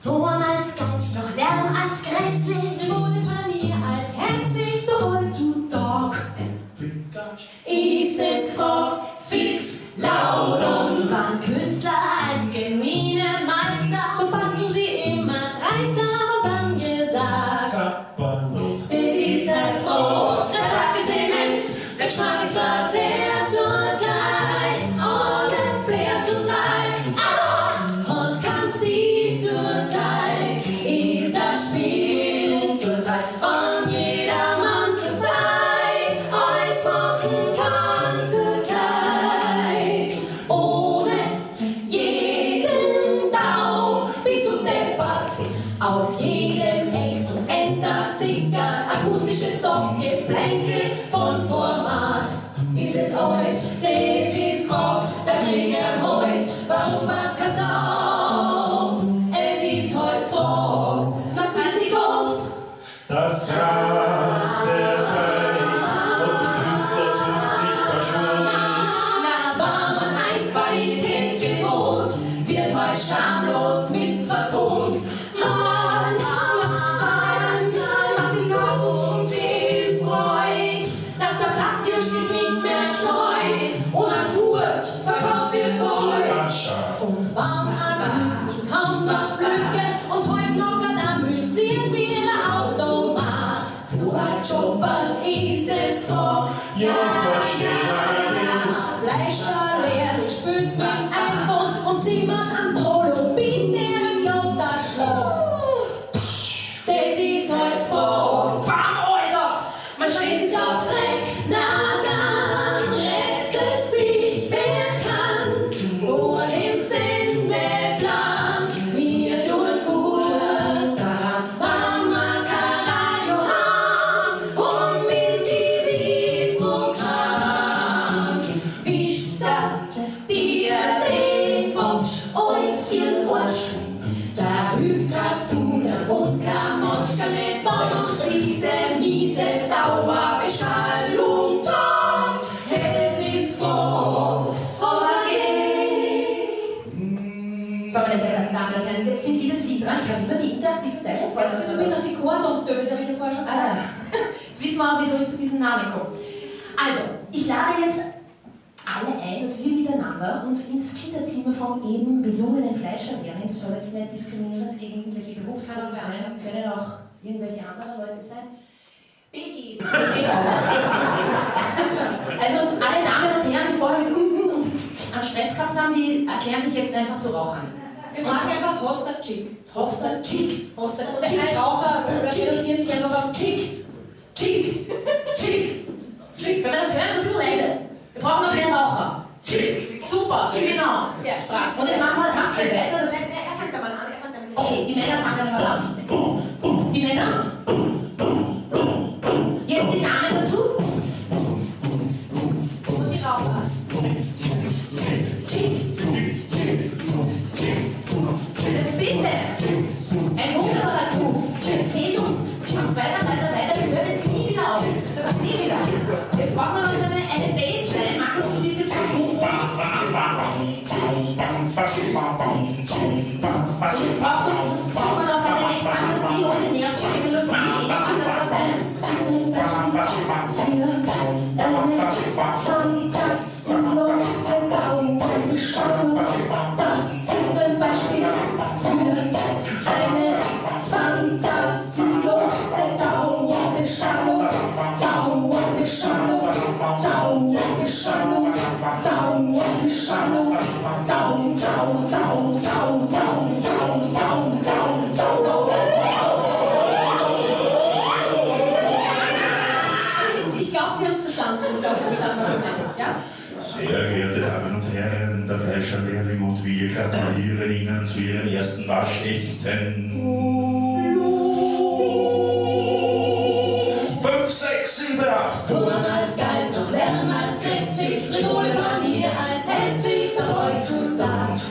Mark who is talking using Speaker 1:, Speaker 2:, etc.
Speaker 1: Wurm als Geist, noch Lärm als grässlich,
Speaker 2: ohne Manier als hässlich, doch heutzutage ist es gefragt, fix, laut und
Speaker 1: waren Künstler als gemeine Meister.
Speaker 2: so basteln sie immer dreister, was angesagt. Das ist ein Froh, Zement, der Geschmack ist verzehrt zur Zeit, und es blärt zur Zeit, und kann sie zur Zeit, ist das Spiel zur Zeit, von jedermann zur Zeit, alles machen kann zur Zeit, ohne jeden Dau bist du deppert, aus jedem Eck und End das sickert, akustisches Softgeplänkel von Format. Ist es alles, das ist gefragt, der Krieg am Häus, warum was kein Sau? Es ist heute gefragt, man kann die Gott.
Speaker 3: Das Rad der Zeit und die Künstlerzunft nicht verschont.
Speaker 2: War man einst Qualität gewohnt, wird heute schamlos missvertont. Man macht Zeit, macht den Warum viel Freud, dass der Platz hier sich nicht mehr scheut und ein Furz verkauft für Gold. Und warm an kaum noch Flügge und heute noch ein amüsiert wie ein Automat. Für ein Jobber ist es gefragt,
Speaker 3: Ja, verstehe alles.
Speaker 2: Fleischer leer, spült mich iPhone und Zimmer am Polo, bin der Klotter schlagt. Das ist halt gefragt, bam, Alter, man steht sich auf Dreck, na dann rettet sich wer kann, vor dem Sendeplan, wir tun gut daran, Mama Radio haben und mit TV-Programm, wie statt dir den Bobsch, alles für Arsch. Da hilft das Suder und Kamotschka nicht von uns diese miese Dauerbeschallung da. Es ist froh,
Speaker 1: So, meine sehr verehrten Damen und Herren, jetzt sind wieder Sie dran. Ich habe immer die interaktiven Teile vor.
Speaker 2: Du bist auf die Chordomptöse, habe ich ja vorher schon gesagt.
Speaker 1: Jetzt wissen wir auch, wie soll ich zu diesem Namen kommen. Also, ich lade jetzt alle ein, dass wir miteinander uns ins Kinderzimmer vom eben besungenen Fleischer lernen. Das soll jetzt nicht diskriminierend gegen irgendwelche Berufsgruppen sein, das können auch irgendwelche anderen Leute sein. begeben. Also alle Damen und Herren, die vorher mit und an Stress gehabt haben, die erklären sich jetzt einfach zu Rauchern.
Speaker 2: Wir machen einfach Hoster Chick.
Speaker 1: Hoster Chick.
Speaker 2: Hoster. Und ein Raucher reduziert sich einfach auf Chick. Chick. Chick. Chick.
Speaker 1: Können wir das hören? So ein bisschen leise. Wir brauchen noch mehr Raucher.
Speaker 2: Chick.
Speaker 1: Super, genau.
Speaker 2: Sehr stark.
Speaker 1: Und jetzt machen wir das weiter. Das
Speaker 2: Er fängt aber an.
Speaker 1: okay, die Männer fangen dann mal an. Die Männer. Jetzt die Damen dazu.
Speaker 2: Und die Raucher.
Speaker 1: Jetzt bitte. Ein wunderbarer Groove. Jetzt seht uns. Macht weiter. Das hört jetzt nie wieder auf. Das macht nie wieder. Jetzt brauchen wir noch eine Bassline. Markus, du bist jetzt schon hoch. Jetzt brauchen wir noch eine recht fantasielose, nervige Melodie. Andererseits.
Speaker 2: Das ist ein Beispiel für eine fantasielose Dauerbeschallung. Dauerbeschallung. Dauerbeschallung. Dauerbeschallung. Ich glaube, Sie haben es verstanden. Was ich meine. Ja?
Speaker 3: Sehr geehrte Damen und Herren, der Fleischerlehrling und wir gratulieren Ihnen zu Ihrem ersten waschechten 5, 6, 7, 8.
Speaker 2: Wurm als geil, doch Lärm als grässlich, Frivole Manier als hässlich, doch heutzutage